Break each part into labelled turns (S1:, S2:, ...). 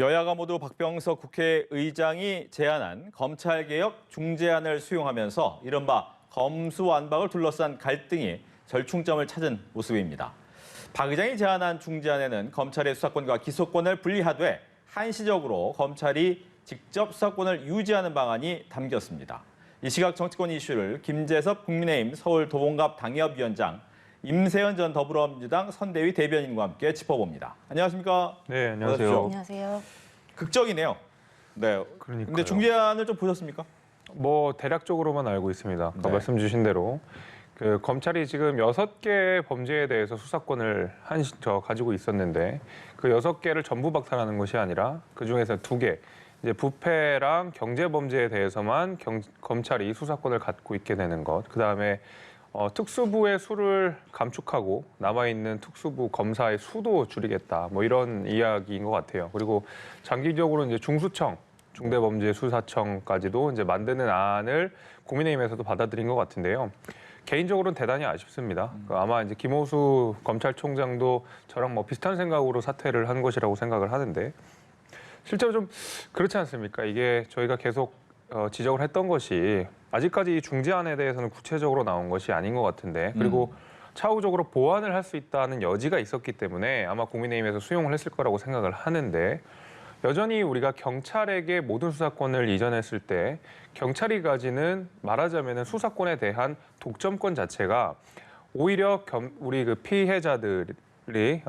S1: 여야가 모두 박병석 국회의장이 제안한 검찰개혁 중재안을 수용하면서 이른바 검수완박을 둘러싼 갈등이 절충점을 찾은 모습입니다. 박 의장이 제안한 중재안에는 검찰의 수사권과 기소권을 분리하되 한시적으로 검찰이 직접 수사권을 유지하는 방안이 담겼습니다. 이 시각 정치권 이슈를 김재섭 국민의힘 서울도봉갑 당협위원장, 임세현 전 더불어민주당 선대위 대변인과 함께 짚어봅니다. 안녕하십니까?
S2: 네, 안녕하세요.
S3: 안녕하세요.
S1: 극적이네요. 네.
S2: 그러니까요.
S1: 근데 중재안을 좀 보셨습니까?
S2: 뭐 대략적으로만 알고 있습니다. 아까
S1: 네.
S2: 말씀 주신 대로 검찰이 지금 6개 범죄에 대해서 수사권을 가지고 있었는데 그 6개를 전부 박탈하는 것이 아니라 그 중에서 2개, 이제 부패랑 경제 범죄에 대해서만 검찰이 수사권을 갖고 있게 되는 것. 그다음에 특수부의 수를 감축하고 남아있는 특수부 검사의 수도 줄이겠다. 뭐 이런 이야기인 것 같아요. 그리고 장기적으로 이제 중수청, 중대범죄수사청까지도 이제 만드는 안을 국민의힘에서도 받아들인 것 같은데요. 개인적으로는 대단히 아쉽습니다. 아마 이제 김호수 검찰총장도 저랑 뭐 비슷한 생각으로 사퇴를 한 것이라고 생각을 하는데 실제로 좀 그렇지 않습니까? 이게 저희가 계속 지적을 했던 것이 아직까지 이 중재안에 대해서는 구체적으로 나온 것이 아닌 것 같은데 그리고 차후적으로 보완을 할 수 있다는 여지가 있었기 때문에 아마 국민의힘에서 수용을 했을 거라고 생각을 하는데 여전히 우리가 경찰에게 모든 수사권을 이전했을 때 경찰이 가지는 말하자면 수사권에 대한 독점권 자체가 오히려 우리 그 피해자들의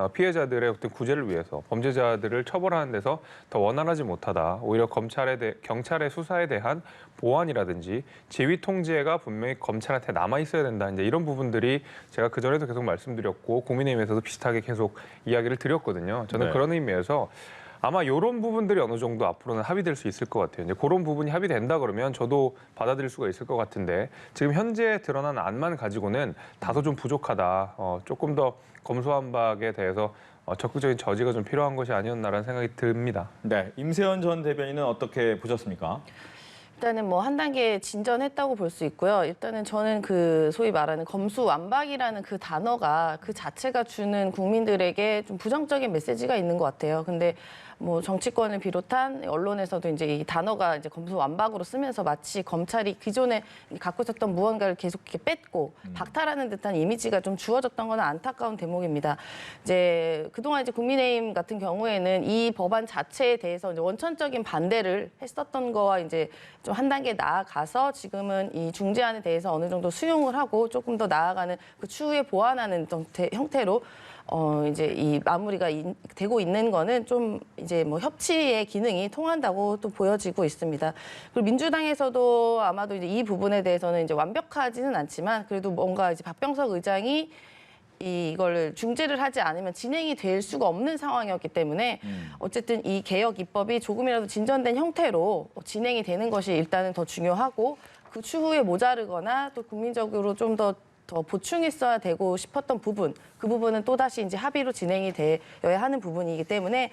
S2: 어떤 구제를 위해서 범죄자들을 처벌하는 데서 더 원활하지 못하다. 오히려 경찰의 수사에 대한 보완이라든지 지휘 통제가 분명히 검찰한테 남아 있어야 된다. 이제 이런 부분들이 제가 그 전에도 계속 말씀드렸고 국민의힘에서도 비슷하게 계속 이야기를 드렸거든요. 저는 그런 의미에서 아마 이런 부분들이 어느 정도 앞으로는 합의될 수 있을 것 같아요. 이제 그런 부분이 합의된다 그러면 저도 받아들일 수가 있을 것 같은데 지금 현재 드러난 안만 가지고는 다소 좀 부족하다. 조금 더 검수완박에 대해서 적극적인 저지가 좀 필요한 것이 아니었나라는 생각이 듭니다.
S1: 네, 임세현 전 대변인은 어떻게 보셨습니까?
S3: 일단은 뭐 한 단계 진전했다고 볼 수 있고요. 일단은 저는 그 소위 말하는 검수완박이라는 그 단어가 그 자체가 주는 국민들에게 좀 부정적인 메시지가 있는 것 같아요. 근데 뭐 정치권을 비롯한 언론에서도 이제 이 단어가 이제 검수완박으로 쓰면서 마치 검찰이 기존에 갖고 있었던 무언가를 계속 이렇게 뺏고 박탈하는 듯한 이미지가 좀 주어졌던 건 안타까운 대목입니다. 이제 그동안 이제 국민의힘 같은 경우에는 이 법안 자체에 대해서 이제 원천적인 반대를 했었던 거와 이제 좀 한 단계 나아가서 지금은 이 중재안에 대해서 어느 정도 수용을 하고 조금 더 나아가는 그 추후에 보완하는 형태로 이제 이 마무리가 되고 있는 거는 좀 이제 뭐 협치의 기능이 통한다고 또 보여지고 있습니다. 그리고 민주당에서도 아마도 이제 이 부분에 대해서는 이제 완벽하지는 않지만 그래도 뭔가 이제 박병석 의장이 이걸 중재를 하지 않으면 진행이 될 수가 없는 상황이었기 때문에 어쨌든 이 개혁 입법이 조금이라도 진전된 형태로 진행이 되는 것이 일단은 더 중요하고 그 추후에 모자르거나 또 국민적으로 좀 더 보충했어야 되고 싶었던 부분, 그 부분은 또다시 이제 합의로 진행이 되어야 하는 부분이기 때문에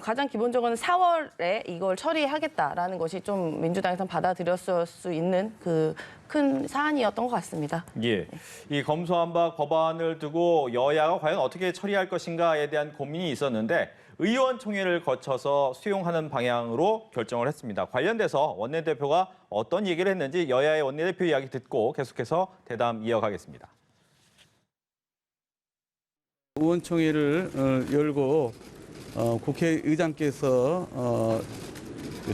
S3: 가장 기본적으로는 4월에 이걸 처리하겠다라는 것이 좀 민주당에서는 받아들였을 수 있는 그 큰 사안이었던 것 같습니다.
S1: 예, 이 검수완박 법안을 두고 여야가 과연 어떻게 처리할 것인가에 대한 고민이 있었는데 의원총회를 거쳐서 수용하는 방향으로 결정을 했습니다. 관련돼서 원내대표가 어떤 얘기를 했는지 여야의 원내대표 이야기 듣고 계속해서 대담 이어가겠습니다.
S4: 의원총회를 열고 국회의장께서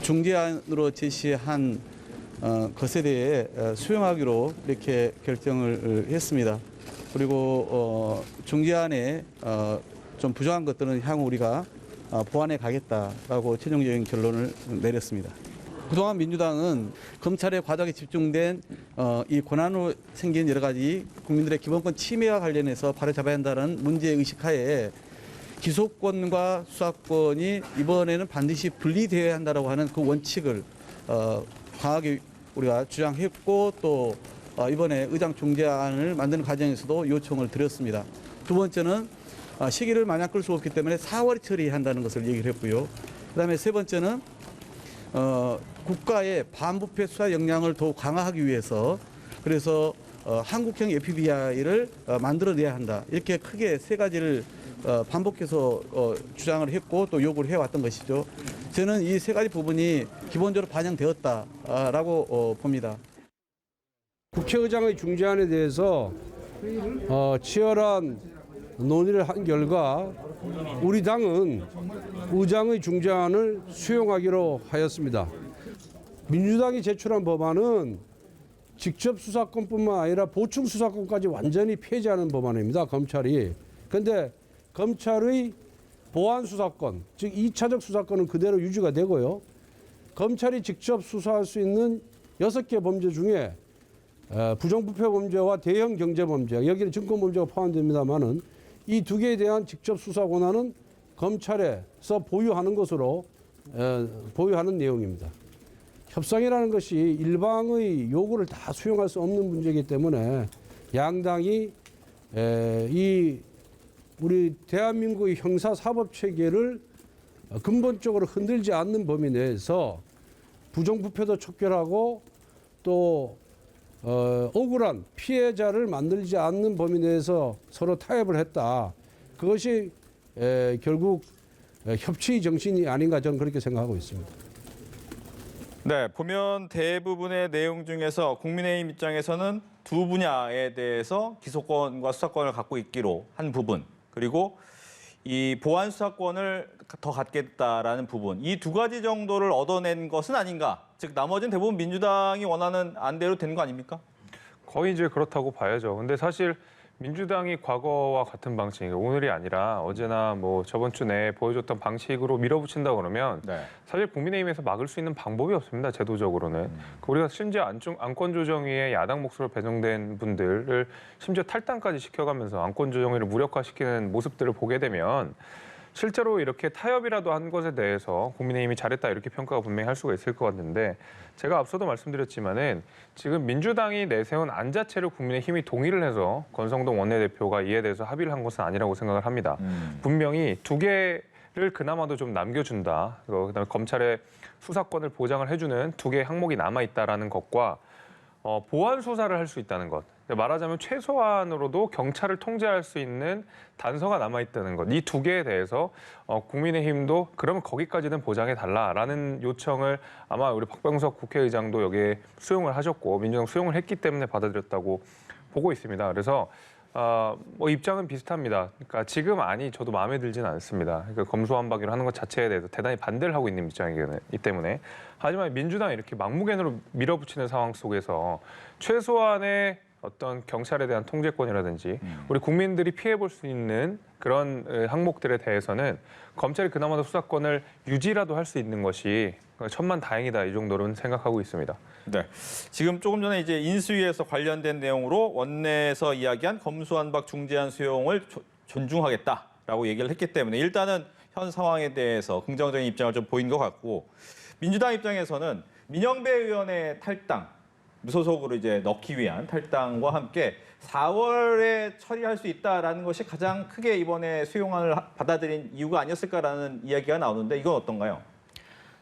S4: 중재안으로 제시한 것에 대해 수용하기로 이렇게 결정을 했습니다. 그리고 중재안에 좀 부족한 것들은 향후 우리가 보완해 가겠다라고 최종적인 결론을 내렸습니다. 그동안 민주당은 검찰의 과도하게 집중된 이 권한으로 생긴 여러 가지 국민들의 기본권 침해와 관련해서 바로잡아야 한다는 문제의식하에 기소권과 수사권이 이번에는 반드시 분리되어야 한다고 하는 그 원칙을 강하게 우리가 주장했고 또 이번에 의장 중재안을 만드는 과정에서도 요청을 드렸습니다. 두 번째는 시기를 마냥 끌 수 없기 때문에 4월에 처리한다는 것을 얘기를 했고요. 그다음에 세 번째는 국가의 반부패 수사 역량을 더욱 강화하기 위해서 그래서 한국형 FBI를 만들어내야 한다. 이렇게 크게 세 가지를 반복해서 주장을 했고 또 요구를 해왔던 것이죠. 저는 이 세 가지 부분이 기본적으로 반영되었다라고 봅니다.
S5: 국회의장의 중재안에 대해서 치열한 논의를 한 결과 우리 당은 의장의 중재안을 수용하기로 하였습니다. 민주당이 제출한 법안은 직접 수사권뿐만 아니라 보충 수사권까지 완전히 폐지하는 법안입니다. 검찰이. 그런데 검찰의 보안 수사권, 즉 2차적 수사권은 그대로 유지가 되고요. 검찰이 직접 수사할 수 있는 6개 범죄 중에 부정부패 범죄와 대형 경제 범죄, 여기는 증권 범죄가 포함됩니다만은 이 두 개에 대한 직접 수사 권한은 검찰에서 보유하는 것으로 보유하는 내용입니다. 협상이라는 것이 일방의 요구를 다 수용할 수 없는 문제이기 때문에 양당이 이 우리 대한민국의 형사 사법 체계를 근본적으로 흔들지 않는 범위 내에서 부정부패도 척결하고 또 억울한 피해자를 만들지 않는 범위 내에서 서로 타협을 했다. 그것이 결국 협치의 정신이 아닌가 저는 그렇게 생각하고 있습니다.
S1: 네, 보면 대부분의 내용 중에서 국민의힘 입장에서는 두 분야에 대해서 기소권과 수사권을 갖고 있기로 한 부분, 그리고 이 보안 수사권을 더 갖겠다라는 부분, 이 두 가지 정도를 얻어낸 것은 아닌가? 즉 나머지는 대부분 민주당이 원하는 안대로 된 거 아닙니까?
S2: 거의 이제 그렇다고 봐야죠. 근데 사실 민주당이 과거와 같은 방식, 오늘이 아니라 어제나 뭐 저번 주 내에 보여줬던 방식으로 밀어붙인다 그러면
S1: 네.
S2: 사실 국민의힘에서 막을 수 있는 방법이 없습니다. 제도적으로는. 우리가 심지어 안건조정위에 야당 목소리로 배정된 분들을 심지어 탈당까지 시켜가면서 안건조정위를 무력화시키는 모습들을 보게 되면 실제로 이렇게 타협이라도 한 것에 대해서 국민의힘이 잘했다 이렇게 평가가 분명히 할 수가 있을 것 같은데, 제가 앞서도 말씀드렸지만은 지금 민주당이 내세운 안 자체를 국민의힘이 동의를 해서 권성동 원내대표가 이에 대해서 합의를 한 것은 아니라고 생각을 합니다. 분명히 두 개를 그나마도 좀 남겨준다. 그다음에 검찰의 수사권을 보장을 해주는 두 개의 항목이 남아있다라는 것과 보안 수사를 할 수 있다는 것. 말하자면 최소한으로도 경찰을 통제할 수 있는 단서가 남아있다는 것. 이 두 개에 대해서 국민의힘도 그러면 거기까지는 보장해달라라는 요청을 아마 우리 박병석 국회의장도 여기에 수용을 하셨고 민주당 수용을 했기 때문에 받아들였다고 보고 있습니다. 그래서 뭐 입장은 비슷합니다. 그러니까 지금 저도 마음에 들지는 않습니다. 그러니까 검수완박이로 하는 것 자체에 대해서 대단히 반대를 하고 있는 입장이기 때문에. 하지만 민주당이 이렇게 막무가내로 밀어붙이는 상황 속에서 최소한의 어떤 경찰에 대한 통제권이라든지 우리 국민들이 피해볼 수 있는 그런 항목들에 대해서는 검찰이 그나마도 수사권을 유지라도 할 수 있는 것이 천만다행이다 이 정도로는 생각하고 있습니다.
S1: 네, 지금 조금 전에 이제 인수위에서 관련된 내용으로 원내에서 이야기한 검수완박 중재안 수용을 존중하겠다라고 얘기를 했기 때문에 일단은 현 상황에 대해서 긍정적인 입장을 좀 보인 것 같고, 민주당 입장에서는 민영배 의원의 탈당, 무소속으로 이제 넣기 위한 탈당과 함께 4월에 처리할 수 있다라는 것이 가장 크게 이번에 수용안을 받아들인 이유가 아니었을까라는 이야기가 나오는데 이건 어떤가요?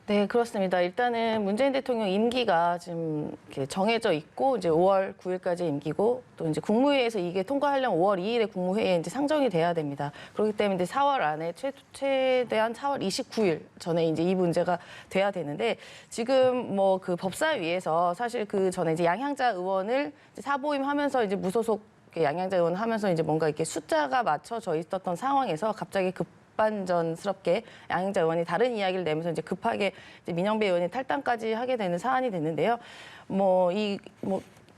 S3: 네, 그렇습니다. 일단은 문재인 대통령 임기가 지금 이렇게 정해져 있고 이제 5월 9일까지 임기고 또 이제 국무회의에서 이게 통과하려면 5월 2일에 국무회의에 이제 상정이 돼야 됩니다. 그렇기 때문에 이제 4월 안에 최대한 4월 29일 전에 이제 이 문제가 돼야 되는데, 지금 뭐 그 법사위에서 사실 그 전에 이제 양향자 의원을 이제 사보임하면서 이제 무소속 양향자 의원 하면서 이제 뭔가 이렇게 숫자가 맞춰져 있었던 상황에서 갑자기 급반전스럽게 양향자 의원이 다른 이야기를 내면서 이제 급하게 이제 민영배 의원이 탈당까지 하게 되는 사안이 됐는데요.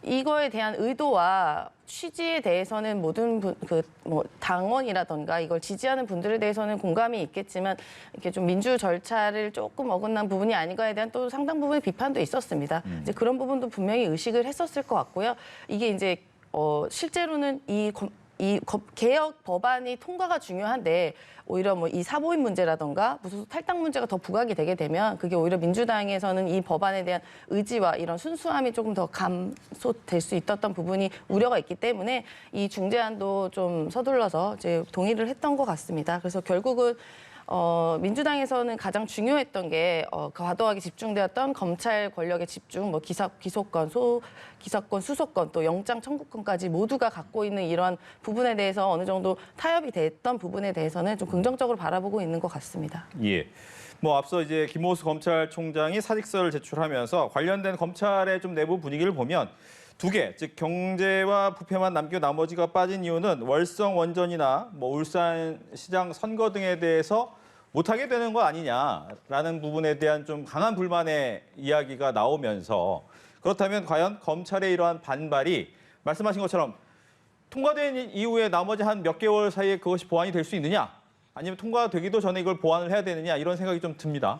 S3: 이거에 대한 의도와 취지에 대해서는 모든 당원이라던가 이걸 지지하는 분들에 대해서는 공감이 있겠지만 이렇게 좀 민주 절차를 조금 어긋난 부분이 아닌가에 대한 또 상당 부분의 비판도 있었습니다. 이제 그런 부분도 분명히 의식을 했었을 것 같고요. 이게 이제 실제로는 이 개혁 법안이 통과가 중요한데 오히려 뭐 이 사보임 문제라던가 무소속 탈당 문제가 더 부각이 되게 되면 그게 오히려 민주당에서는 이 법안에 대한 의지와 이런 순수함이 조금 더 감소될 수 있었던 부분이 우려가 있기 때문에 이 중재안도 좀 서둘러서 이제 동의를 했던 것 같습니다. 그래서 결국은 민주당에서는 가장 중요했던 게 과도하게 집중되었던 검찰 권력의 집중, 뭐 기소권, 기소권, 수소권, 또 영장 청구권까지 모두가 갖고 있는 이런 부분에 대해서 어느 정도 타협이 됐던 부분에 대해서는 좀 긍정적으로 바라보고 있는 것 같습니다.
S1: 예. 뭐 앞서 이제 김호수 검찰총장이 사직서를 제출하면서 관련된 검찰의 좀 내부 분위기를 보면 두 개, 즉 경제와 부패만 남겨 나머지가 빠진 이유는 월성 원전이나 뭐 울산시장 선거 등에 대해서 못하게 되는 거 아니냐라는 부분에 대한 좀 강한 불만의 이야기가 나오면서 그렇다면 과연 검찰의 이러한 반발이 말씀하신 것처럼 통과된 이후에 나머지 한 몇 개월 사이에 그것이 보완이 될 수 있느냐? 아니면 통과되기도 전에 이걸 보완을 해야 되느냐? 이런 생각이 좀 듭니다.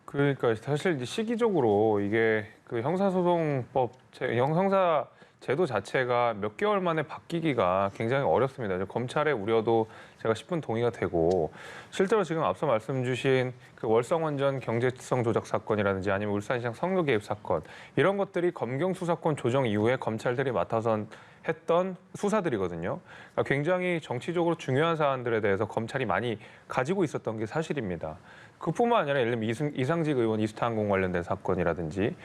S2: 그러니까 사실 이제 시기적으로 이게 그 형사소송법, 형사 제도 자체가 몇 개월 만에 바뀌기가 굉장히 어렵습니다. 검찰의 우려도 제가 10분 동의가 되고 실제로 지금 앞서 말씀 주신 그 월성원전 경제성 조작 사건이라든지 아니면 울산시장 선거 개입 사건 이런 것들이 검경 수사권 조정 이후에 검찰들이 맡아서 했던 수사들이거든요. 그러니까 굉장히 정치적으로 중요한 사안들에 대해서 검찰이 많이 가지고 있었던 게 사실입니다. 그뿐만 아니라 예를 들면 이상직 의원 이스타항공 관련된 사건이라든지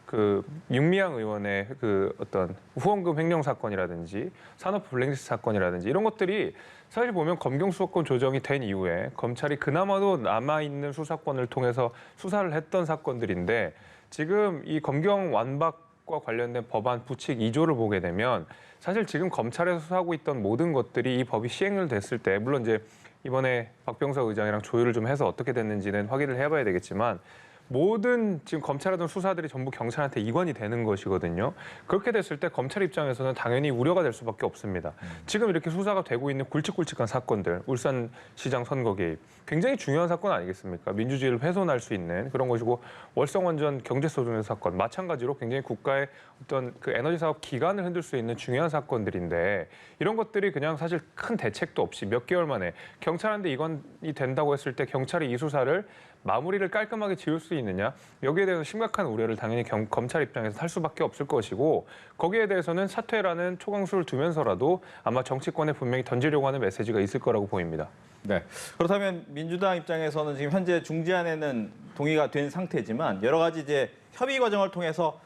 S2: 그 윤미향 의원의 그 어떤 후원금 횡령 사건이라든지 산업 블랙리스트 사건이라든지 이런 것들이 사실 보면 검경 수사권 조정이 된 이후에 검찰이 그나마도 남아있는 수사권을 통해서 수사를 했던 사건들인데 지금 이 검경 완박과 관련된 법안 부칙 2조를 보게 되면 사실 지금 검찰에서 수사하고 있던 모든 것들이 이 법이 시행을 됐을 때 물론 이제 이번에 박병석 의장이랑 조율을 좀 해서 어떻게 됐는지는 확인을 해봐야 되겠지만 모든 지금 검찰하던 수사들이 전부 경찰한테 이관이 되는 것이거든요. 그렇게 됐을 때 검찰 입장에서는 당연히 우려가 될 수밖에 없습니다. 지금 이렇게 수사가 되고 있는 굵직굵직한 사건들, 울산시장 선거 개입, 굉장히 중요한 사건 아니겠습니까? 민주주의를 훼손할 수 있는 그런 것이고 월성원전 경제소송 사건, 마찬가지로 굉장히 국가의 어떤 그 에너지 사업 기반을 흔들 수 있는 중요한 사건들인데 이런 것들이 그냥 사실 큰 대책도 없이 몇 개월 만에 경찰한테 이관이 된다고 했을 때 경찰이 이 수사를 마무리를 깔끔하게 지을 수 있느냐 여기에 대해서 심각한 우려를 당연히 검찰 입장에서 할 수밖에 없을 것이고 거기에 대해서는 사퇴라는 초강수를 두면서라도 아마 정치권에 분명히 던지려고 하는 메시지가 있을 거라고 보입니다.
S1: 네. 그렇다면 민주당 입장에서는 지금 현재 중지안에는 동의가 된 상태지만 여러 가지 이제 협의 과정을 통해서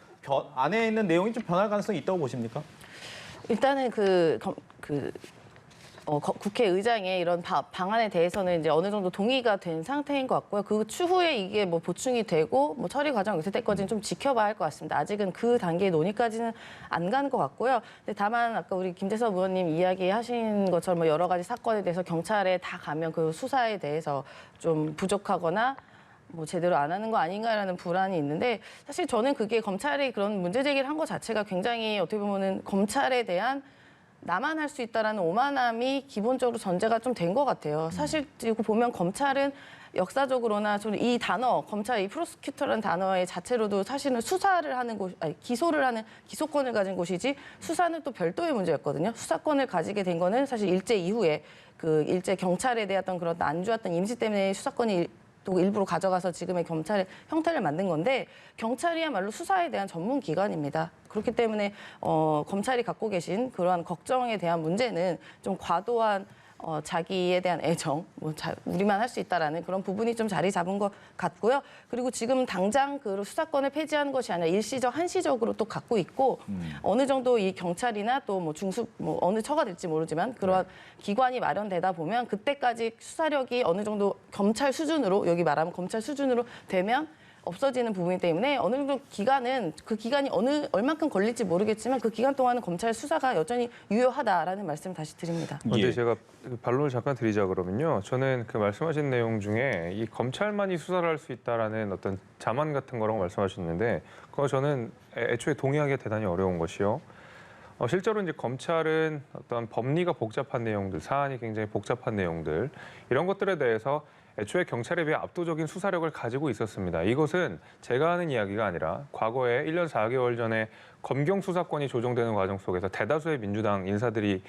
S1: 안에 있는 내용이 좀 변할 가능성이 있다고 보십니까?
S3: 일단은 국회의장의 이런 방안에 대해서는 이제 어느 정도 동의가 된 상태인 것 같고요. 그 추후에 이게 뭐 보충이 되고 뭐 처리 과정이 있을 때까지는 좀 지켜봐야 할 것 같습니다. 아직은 그 단계의 논의까지는 안 간 것 같고요. 근데 다만 아까 우리 김재섭 의원님 이야기하신 것처럼 뭐 여러 가지 사건에 대해서 경찰에 다 가면 그 수사에 대해서 좀 부족하거나 뭐 제대로 안 하는 거 아닌가라는 불안이 있는데 사실 저는 그게 검찰이 그런 문제 제기를 한 것 자체가 굉장히 어떻게 보면은 검찰에 대한 나만 할 수 있다라는 오만함이 기본적으로 전제가 좀 된 것 같아요. 사실 이거 보면 검찰은 역사적으로나 저는 이 단어 검찰 이 프로스큐터라는 단어의 자체로도 사실은 수사를 하는 곳, 아니 기소를 하는 기소권을 가진 곳이지 수사는 또 별도의 문제였거든요. 수사권을 가지게 된 거는 사실 일제 이후에 그 일제 경찰에 대한 그런 안 좋았던 이미지 때문에 수사권이 또 일부러 가져가서 지금의 검찰의 형태를 만든 건데 경찰이야말로 수사에 대한 전문 기관입니다. 그렇기 때문에 검찰이 갖고 계신 그러한 걱정에 대한 문제는 좀 과도한 자기에 대한 애정, 우리만 할 수 있다라는 그런 부분이 좀 자리 잡은 것 같고요. 그리고 지금 당장 그 수사권을 폐지하는 것이 아니라 일시적, 한시적으로 또 갖고 있고 어느 정도 이 경찰이나 또 뭐 중수, 뭐 어느 처가 될지 모르지만 그러한 기관이 마련되다 보면 그때까지 수사력이 어느 정도 검찰 수준으로 여기 말하면 검찰 수준으로 되면 없어지는 부분이기 때문에 어느 정도 기간은 그 기간이 얼만큼 걸릴지 모르겠지만 그 기간 동안은 검찰 수사가 여전히 유효하다라는 말씀을 다시 드립니다.
S2: 근데 제가 반론을 잠깐 드리자 그러면요. 저는 그 말씀하신 내용 중에 이 검찰만이 수사를 할 수 있다라는 어떤 자만 같은 거라고 말씀하셨는데 그거 저는 애초에 동의하기 대단히 어려운 것이요. 실제로 이제 검찰은 어떤 법리가 복잡한 내용들, 사안이 굉장히 복잡한 내용들 이런 것들에 대해서 애초에 경찰에 비해 압도적인 수사력을 가지고 있었습니다. 이것은 제가 하는 이야기가 아니라 과거에 1년 4개월 전에 검경 수사권이 조정되는 과정 속에서 대다수의 민주당 인사들이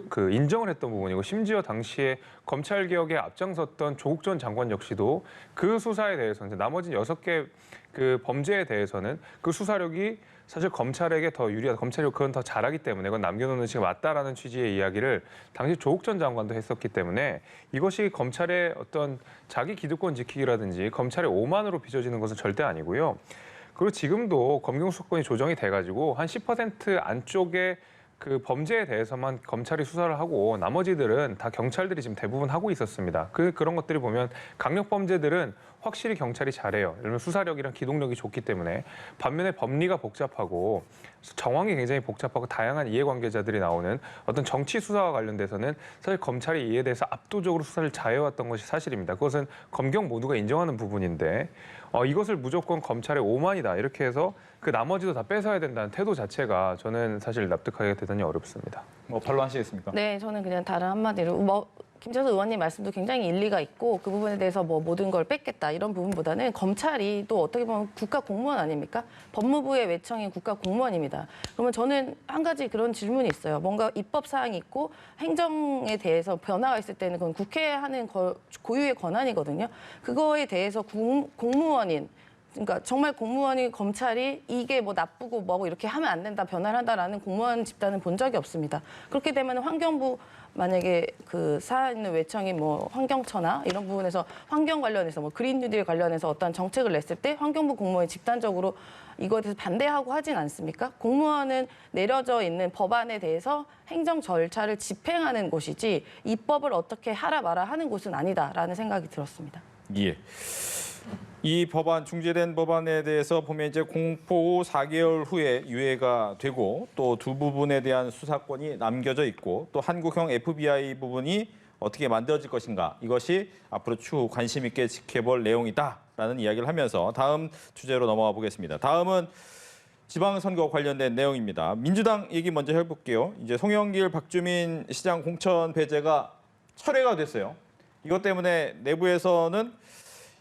S2: 그 인정을 했던 부분이고 심지어 당시에 검찰 개혁에 앞장섰던 조국 전 장관 역시도 그 수사에 대해서는 나머지 6개 그 범죄에 대해서는 그 수사력이 사실 검찰에게 더 유리하다. 검찰이 그건 더 잘하기 때문에 그건 남겨놓는 것이 맞다라는 취지의 이야기를 당시 조국 전 장관도 했었기 때문에 이것이 검찰의 어떤 자기 기득권 지키기라든지 검찰의 오만으로 빚어지는 것은 절대 아니고요. 그리고 지금도 검경 수사권이 조정이 돼가지고 한 10% 안쪽에 그 범죄에 대해서만 검찰이 수사를 하고 나머지들은 다 경찰들이 지금 대부분 하고 있었습니다. 그런 것들이 보면 강력 범죄들은 확실히 경찰이 잘해요. 예를 들면 수사력이랑 기동력이 좋기 때문에. 반면에 법리가 복잡하고 정황이 굉장히 복잡하고 다양한 이해관계자들이 나오는 어떤 정치 수사와 관련돼서는 사실 검찰이 이에 대해서 압도적으로 수사를 잘해왔던 것이 사실입니다. 그것은 검경 모두가 인정하는 부분인데 이것을 무조건 검찰의 오만이다 이렇게 해서 그 나머지도 다 뺏어야 된다는 태도 자체가 저는 사실 납득하기가 대단히 어렵습니다.
S1: 뭐 반론하시겠습니까?
S3: 네, 저는 그냥 다른 한마디로 김재수 의원님 말씀도 굉장히 일리가 있고 그 부분에 대해서 뭐 모든 걸 뺏겠다 이런 부분보다는 검찰이 또 어떻게 보면 국가 공무원 아닙니까? 법무부의 외청인 국가 공무원입니다. 그러면 저는 한 가지 그런 질문이 있어요. 뭔가 입법 사항이 있고 행정에 대해서 변화가 있을 때는 그건 국회에 하는 고유의 권한이거든요. 그거에 대해서 공무원인 그러니까 정말 공무원이 검찰이 이게 뭐 나쁘고 뭐고 이렇게 하면 안 된다, 변화를 한다라는 공무원 집단은 본 적이 없습니다. 그렇게 되면 환경부 만약에 그 살아있는 외청이 뭐 환경처나 이런 부분에서 환경 관련해서 뭐 그린 뉴딜 관련해서 어떤 정책을 냈을 때 환경부 공무원이 집단적으로 이거에 대해서 반대하고 하진 않습니까? 공무원은 내려져 있는 법안에 대해서 행정 절차를 집행하는 곳이지 입법을 어떻게 하라 마라 하는 곳은 아니다라는 생각이 들었습니다.
S1: 예. 이 법안, 중재된 법안에 대해서 보면 이제 공포 후 4개월 후에 유예가 되고 또 두 부분에 대한 수사권이 남겨져 있고 또 한국형 FBI 부분이 어떻게 만들어질 것인가, 이것이 앞으로 추후 관심 있게 지켜볼 내용이다라는 이야기를 하면서 다음 주제로 넘어가 보겠습니다. 다음은 지방선거 관련된 내용입니다. 민주당 얘기 먼저 해볼게요. 이제 송영길, 박주민 시장 공천 배제가 철회가 됐어요. 이것 때문에 내부에서는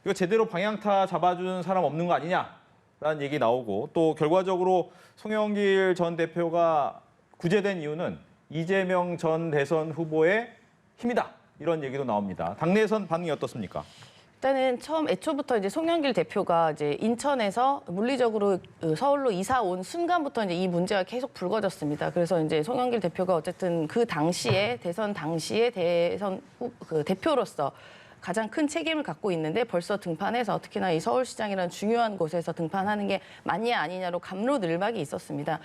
S1: 이거 제대로 방향타 잡아주는 사람 없는 거 아니냐라는 얘기 나오고 또 결과적으로 송영길 전 대표가 구제된 이유는 이재명 전 대선 후보의 힘이다, 이런 얘기도 나옵니다. 당내선 반응이 어떻습니까?
S3: 일단은 애초부터 이제 송영길 대표가 이제 인천에서 물리적으로 서울로 이사 온 순간부터 이제 이 문제가 계속 불거졌습니다. 그래서 이제 송영길 대표가 어쨌든 그 당시에 대선 대표로서 가장 큰 책임을 갖고 있는데 벌써 등판해서 특히나 이 서울시장이라는 중요한 곳에서 등판하는 게 맞냐 아니냐로 갑로늘박이 있었습니다.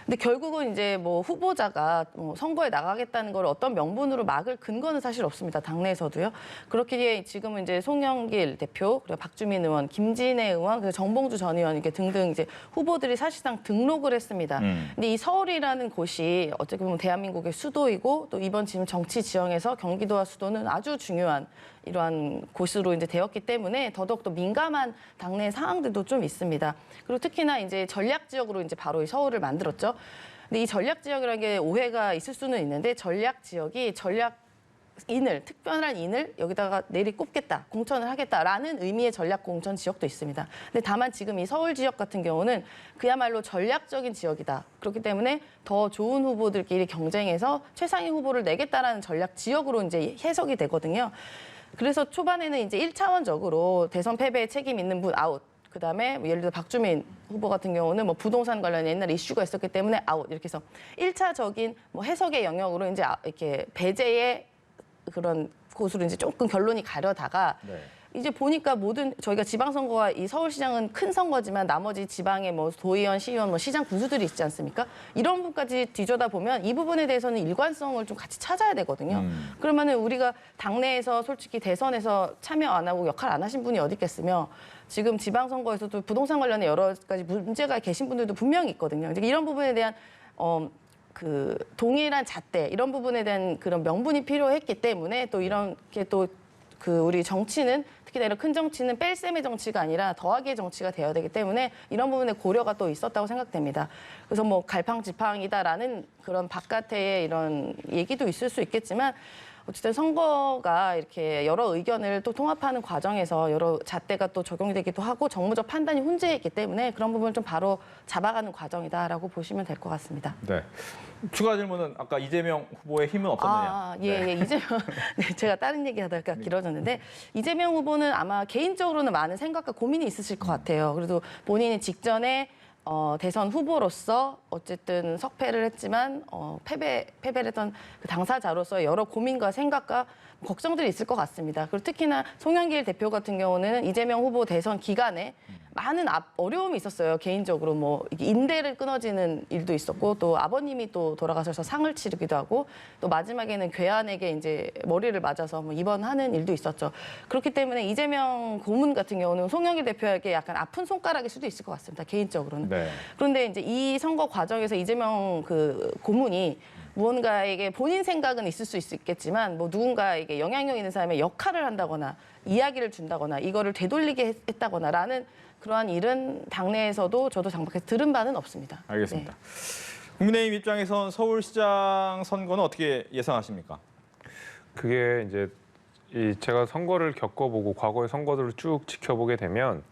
S3: 근데 결국은 이제 뭐 후보자가 선거에 나가겠다는 걸 어떤 명분으로 막을 근거는 사실 없습니다. 당내에서도요. 그렇기에 지금은 이제 송영길 대표, 그리고 박주민 의원, 김진애 의원, 그리고 정봉주 전 의원 이렇게 등등 이제 후보들이 사실상 등록을 했습니다. 근데 이 서울이라는 곳이 어떻게 보면 대한민국의 수도이고 또 이번 지금 정치 지형에서 경기도와 수도는 아주 중요한 이러한 곳으로 이제 되었기 때문에 더더욱더 민감한 당내 상황들도 좀 있습니다. 그리고 특히나 이제 전략 지역으로 이제 바로 이 서울을 만들었죠. 근데 이 전략 지역이라는 게 오해가 있을 수는 있는데 전략 지역이 특별한 인을 여기다가 내리 꼽겠다, 공천을 하겠다라는 의미의 전략 공천 지역도 있습니다. 근데 다만 지금 이 서울 지역 같은 경우는 그야말로 전략적인 지역이다. 그렇기 때문에 더 좋은 후보들끼리 경쟁해서 최상위 후보를 내겠다라는 전략 지역으로 이제 해석이 되거든요. 그래서 초반에는 이제 1차원적으로 대선 패배에 책임 있는 분 아웃. 그다음에 예를 들어 박주민 후보 같은 경우는 뭐 부동산 관련 옛날 이슈가 있었기 때문에 아웃. 이렇게 해서 1차적인 뭐 해석의 영역으로 이제 이렇게 배제의 그런 곳으로 이제 조금 결론이 가려다가 이제 보니까 저희가 지방선거가 이 서울시장은 큰 선거지만 나머지 지방의 뭐 도의원, 시의원, 뭐 시장 군수들이 있지 않습니까? 이런 부분까지 뒤져다 보면 이 부분에 대해서는 일관성을 좀 같이 찾아야 되거든요. 그러면은 우리가 당내에서 솔직히 대선에서 참여 안 하고 역할 안 하신 분이 어디 있겠으며 지금 지방선거에서도 부동산 관련해 여러 가지 문제가 계신 분들도 분명히 있거든요. 이런 부분에 대한 그 동일한 잣대 이런 부분에 대한 그런 명분이 필요했기 때문에 또 이렇게 또 그 우리 정치는 특히나 이런 큰 정치는 뺄셈의 정치가 아니라 더하기의 정치가 되어야 되기 때문에 이런 부분에 고려가 또 있었다고 생각됩니다. 그래서 뭐 갈팡질팡이다라는 그런 바깥의 이런 얘기도 있을 수 있겠지만 어쨌든 선거가 이렇게 여러 의견을 또 통합하는 과정에서 여러 잣대가 또 적용되기도 하고 정무적 판단이 훈재했기 때문에 그런 부분을 좀 바로 잡아가는 과정이다라고 보시면 될 것 같습니다.
S1: 네. 추가 질문은 아까 이재명 후보의 힘은 없었느냐?
S3: 예, 이재명. 네, 제가 다른 얘기 하다가 길어졌는데 이재명 후보는 아마 개인적으로는 많은 생각과 고민이 있으실 것 같아요. 그래도 본인이 직전에 대선 후보로서 어쨌든 석패를 했지만 패배를 했던 그 당사자로서 여러 고민과 생각과 걱정들이 있을 것 같습니다. 그리고 특히나 송영길 대표 같은 경우는 이재명 후보 대선 기간에 많은 어려움이 있었어요. 개인적으로 뭐 이게 인대를 끊어지는 일도 있었고 또 아버님이 또 돌아가셔서 상을 치르기도 하고 또 마지막에는 괴한에게 이제 머리를 맞아서 뭐 입원하는 일도 있었죠. 그렇기 때문에 이재명 고문 같은 경우는 송영길 대표에게 약간 아픈 손가락일 수도 있을 것 같습니다. 개인적으로는.
S1: 네.
S3: 그런데 이제 이 선거 과정에서 이재명 그 고문이 무언가에게 본인 생각은 있을 수 있겠지만 뭐 누군가에게 영향력 있는 사람의 역할을 한다거나 이야기를 준다거나 이거를 되돌리게 했다거나라는 그러한 일은 당내에서도 저도 장박해서 들은 바는 없습니다.
S1: 알겠습니다. 국민의힘 입장에선 서울시장 선거는 어떻게 예상하십니까?
S2: 그게 이제 제가 선거를 겪어보고 과거의 선거들을 쭉 지켜보게 되면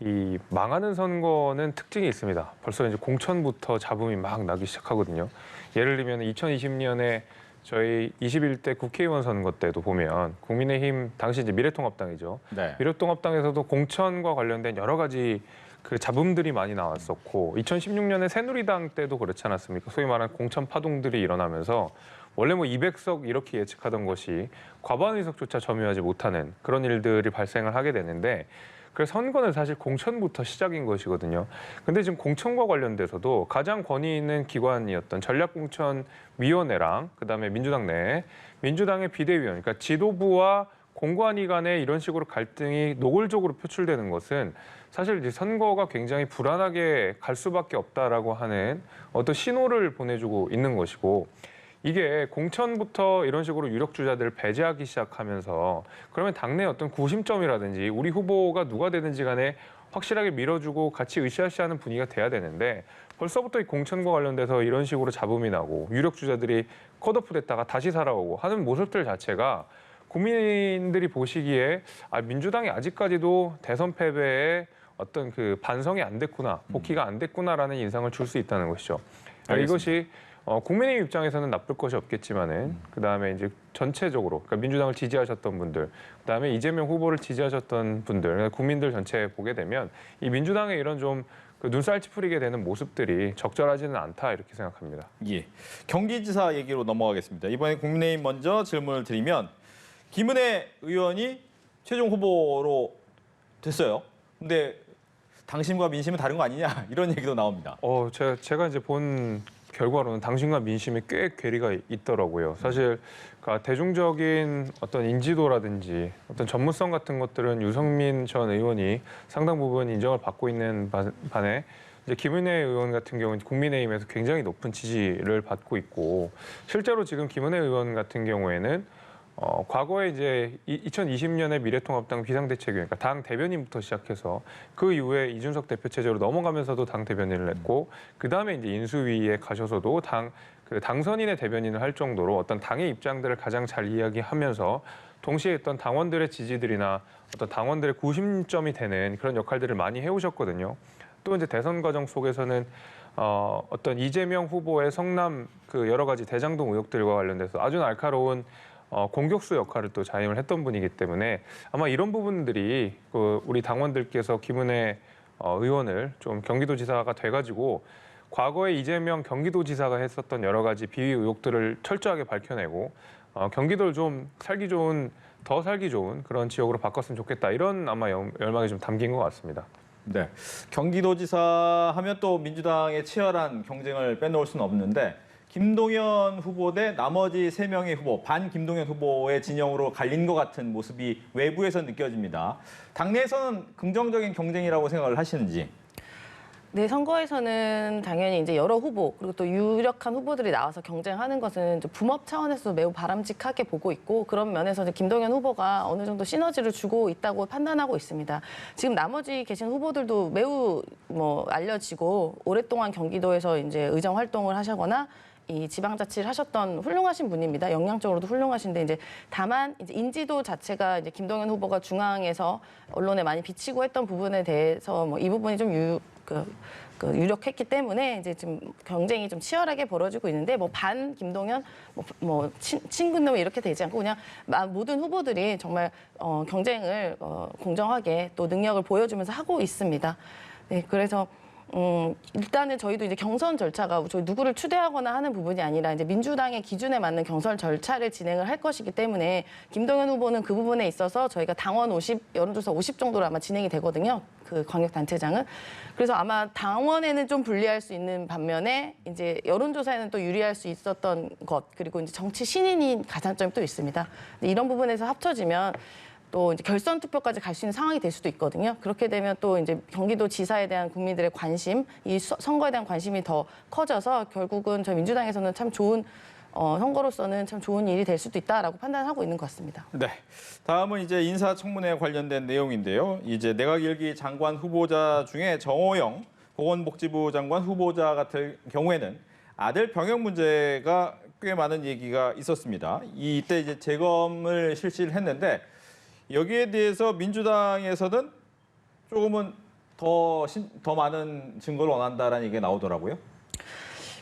S2: 이 망하는 선거는 특징이 있습니다. 벌써 이제 공천부터 잡음이 막 나기 시작하거든요. 예를 들면 2020년에 저희 21대 국회의원 선거 때도 보면 국민의힘 당시 이제 미래통합당이죠.
S1: 네.
S2: 미래통합당에서도 공천과 관련된 여러 가지 그 잡음들이 많이 나왔었고 2016년에 새누리당 때도 그렇지 않았습니까? 소위 말하는 공천 파동들이 일어나면서 원래 뭐 200석 이렇게 예측하던 것이 과반 의석조차 점유하지 못하는 그런 일들이 발생을 하게 되는데 그래서 선거는 사실 공천부터 시작인 것이거든요. 근데 지금 공천과 관련돼서도 가장 권위 있는 기관이었던 전략공천위원회랑 그다음에 민주당 내 민주당의 비대위원, 그러니까 지도부와 공관위 간에 이런 식으로 갈등이 노골적으로 표출되는 것은 사실 이제 선거가 굉장히 불안하게 갈 수밖에 없다라고 하는 어떤 신호를 보내주고 있는 것이고 이게 공천부터 이런 식으로 유력 주자들을 배제하기 시작하면서 그러면 당내 어떤 구심점이라든지 우리 후보가 누가 되든지 간에 확실하게 밀어주고 같이 으쌰으쌰하는 분위기가 돼야 되는데 벌써부터 이 공천과 관련돼서 이런 식으로 잡음이 나고 유력 주자들이 컷오프 됐다가 다시 살아오고 하는 모습들 자체가 국민들이 보시기에 민주당이 아직까지도 대선 패배에 어떤 그 반성이 안 됐구나, 복귀가 안 됐구나라는 인상을 줄 수 있다는 것이죠. 이것이 국민의힘 입장에서는 나쁠 것이 없겠지만은 그다음에 이제 전체적으로 그러니까 민주당을 지지하셨던 분들, 그다음에 이재명 후보를 지지하셨던 분들, 그러니까 국민들 전체에 보게 되면 이 민주당의 이런 좀 눈살 찌푸리게 되는 모습들이 적절하지는 않다 이렇게 생각합니다.
S1: 예. 경기지사 얘기로 넘어가겠습니다. 이번에 국민의힘 먼저 질문을 드리면 김은혜 의원이 최종 후보로 됐어요. 근데 당심과 민심은 다른 거 아니냐 이런 얘기도 나옵니다.
S2: 제가 이제 본 결과로는 당신과 민심이 꽤 괴리가 있더라고요. 사실 그러니까 대중적인 어떤 인지도라든지 어떤 전문성 같은 것들은 유승민 전 의원이 상당 부분 인정을 받고 있는 반에 이제 김은혜 의원 같은 경우는 국민의힘에서 굉장히 높은 지지를 받고 있고 실제로 지금 김은혜 의원 같은 경우에는 과거에 이제 2020년에 미래통합당 비상대책위원, 그러니까 당 대변인부터 시작해서 그 이후에 이준석 대표 체제로 넘어가면서도 당 대변인을 했고 그 다음에 이제 인수위에 가셔서도 당선인의 대변인을 할 정도로 어떤 당의 입장들을 가장 잘 이야기하면서 동시에 어떤 당원들의 지지들이나 어떤 당원들의 구심점이 되는 그런 역할들을 많이 해오셨거든요. 또 이제 대선 과정 속에서는 어떤 이재명 후보의 성남 그 여러 가지 대장동 의혹들과 관련돼서 아주 날카로운 공격수 역할을 또 자임을 했던 분이기 때문에 아마 이런 부분들이 우리 당원들께서 김은혜 의원을 좀 경기도지사가 돼가지고 과거에 이재명 경기도지사가 했었던 여러 가지 비위 의혹들을 철저하게 밝혀내고 경기도를 좀 더 살기 좋은 그런 지역으로 바꿨으면 좋겠다 이런 아마 열망이 좀 담긴 것 같습니다.
S1: 네. 경기도지사 하면 또 민주당의 치열한 경쟁을 빼놓을 수는 없는데 김동연 후보 대 나머지 3명의 후보, 반 김동연 후보의 진영으로 갈린 것 같은 모습이 외부에서 느껴집니다. 당내에서는 긍정적인 경쟁이라고 생각을 하시는지?
S3: 네, 선거에서는 당연히 이제 여러 후보 그리고 또 유력한 후보들이 나와서 경쟁하는 것은 이제 붐업 차원에서 매우 바람직하게 보고 있고 그런 면에서 이제 김동연 후보가 어느 정도 시너지를 주고 있다고 판단하고 있습니다. 지금 나머지 계신 후보들도 매우 알려지고 오랫동안 경기도에서 이제 의정 활동을 하시거나 이 지방자치를 하셨던 훌륭하신 분입니다. 역량적으로도 훌륭하신데 이제 다만 이제 인지도 자체가 이제 김동연 후보가 중앙에서 언론에 많이 비치고 했던 부분에 대해서 이 부분이 좀 유력했기 때문에 이제 지금 경쟁이 좀 치열하게 벌어지고 있는데 반 김동연 친근놈 이렇게 되지 않고 그냥 모든 후보들이 정말 경쟁을 공정하게 또 능력을 보여주면서 하고 있습니다. 네, 그래서 일단은 저희도 이제 경선 절차가 저희 누구를 추대하거나 하는 부분이 아니라 이제 민주당의 기준에 맞는 경선 절차를 진행을 할 것이기 때문에 김동연 후보는 그 부분에 있어서 저희가 당원 50, 여론조사 50 정도로 아마 진행이 되거든요. 그 광역단체장은. 그래서 아마 당원에는 좀 불리할 수 있는 반면에 이제 여론조사에는 또 유리할 수 있었던 것, 그리고 이제 정치 신인이 가산점이 또 있습니다. 근데 이런 부분에서 합쳐지면 또 이제 결선 투표까지 갈 수 있는 상황이 될 수도 있거든요. 그렇게 되면 또 이제 경기도 지사에 대한 국민들의 관심, 이 선거에 대한 관심이 더 커져서 결국은 저희 민주당에서는 참 좋은 선거로서는 참 좋은 일이 될 수도 있다라고 판단하고 있는 것 같습니다.
S1: 네. 다음은 이제 인사청문회 관련된 내용인데요. 이제 내각 일기 장관 후보자 중에 정호영 보건복지부 장관 후보자 같은 경우에는 아들 병역 문제가 꽤 많은 얘기가 있었습니다. 이때 이제 재검을 실시를 했는데 여기에 대해서 민주당에서는 조금은 더 많은 증거를 원한다라는 얘기가 나오더라고요.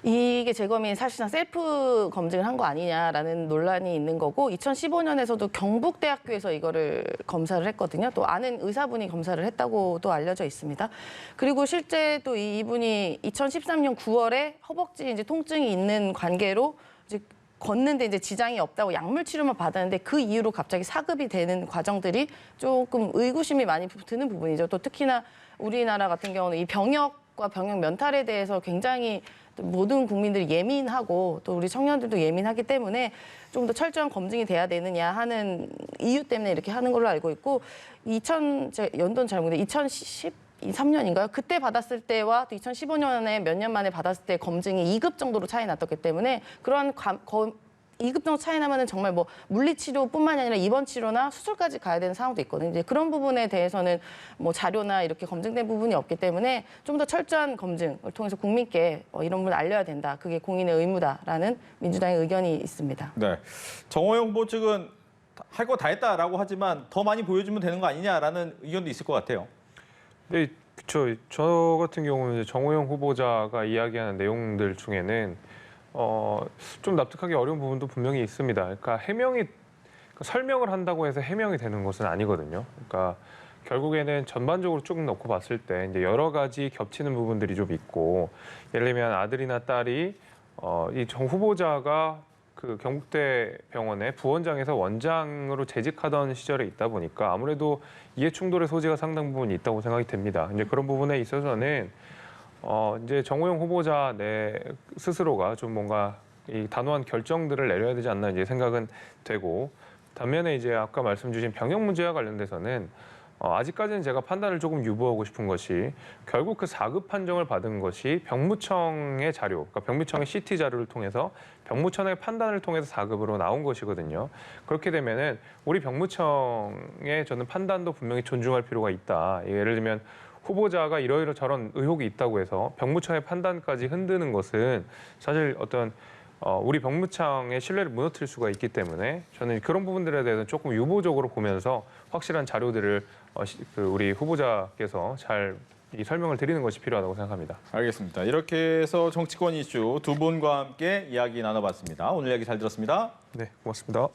S3: 이게 재검이 사실상 셀프 검증을 한 거 아니냐라는 논란이 있는 거고 2015년에서도 경북대학교에서 이거를 검사를 했거든요. 또 아는 의사분이 검사를 했다고 또 알려져 있습니다. 그리고 실제 또 이분이 2013년 9월에 허벅지 이제 통증이 있는 관계로 이제 걷는데 이제 지장이 없다고 약물 치료만 받았는데 그 이후로 갑자기 사급이 되는 과정들이 조금 의구심이 많이 드는 부분이죠. 또 특히나 우리나라 같은 경우는 이 병역과 병역 면탈에 대해서 굉장히 모든 국민들이 예민하고 또 우리 청년들도 예민하기 때문에 좀 더 철저한 검증이 돼야 되느냐 하는 이유 때문에 이렇게 하는 걸로 알고 있고 연도는 잘 모르겠는데 2013년인가요? 그때 받았을 때와 또 2015년에 몇 년 만에 받았을 때 검증이 2급 정도로 차이 났었기 때문에 그런 2급 정도 차이 나면은 정말 뭐 물리치료뿐만이 아니라 입원 치료나 수술까지 가야 되는 상황도 있거든요. 이제 그런 부분에 대해서는 뭐 자료나 이렇게 검증된 부분이 없기 때문에 좀 더 철저한 검증을 통해서 국민께 이런 부분을 알려야 된다. 그게 공인의 의무다라는 민주당의 의견이 있습니다.
S1: 네. 정호영 후보 측은 할 거 다 했다라고 하지만 더 많이 보여주면 되는 거 아니냐라는 의견도 있을 것 같아요.
S2: 네, 그렇죠. 저 같은 경우는 이제 정호영 후보자가 이야기하는 내용들 중에는 좀 납득하기 어려운 부분도 분명히 있습니다. 그러니까 설명을 한다고 해서 해명이 되는 것은 아니거든요. 그러니까 결국에는 전반적으로 쭉 놓고 봤을 때 이제 여러 가지 겹치는 부분들이 좀 있고, 예를 들면 아들이나 딸이 이 정 후보자가 그 경북대 병원의 부원장에서 원장으로 재직하던 시절에 있다 보니까 아무래도 이해 충돌의 소지가 상당 부분 있다고 생각이 됩니다. 이제 그런 부분에 있어서는 이제 정호영 후보자 내 스스로가 좀 뭔가 이 단호한 결정들을 내려야 되지 않나 이제 생각은 되고, 반면에 이제 아까 말씀 주신 병역 문제와 관련돼서는 아직까지는 제가 판단을 조금 유보하고 싶은 것이 결국 그 4급 판정을 받은 것이 병무청의 자료, 그러니까 병무청의 CT 자료를 통해서 병무청의 판단을 통해서 4급으로 나온 것이거든요. 그렇게 되면은 우리 병무청의 저는 판단도 분명히 존중할 필요가 있다. 예를 들면 후보자가 이러저런 의혹이 있다고 해서 병무청의 판단까지 흔드는 것은 사실 어떤 우리 병무청의 신뢰를 무너뜨릴 수가 있기 때문에 저는 그런 부분들에 대해서 조금 유보적으로 보면서 확실한 자료들을 우리 후보자께서 잘 이 설명을 드리는 것이 필요하다고 생각합니다.
S1: 알겠습니다. 이렇게 해서 정치권 이슈 두 분과 함께 이야기 나눠봤습니다. 오늘 이야기 잘 들었습니다.
S2: 네, 고맙습니다.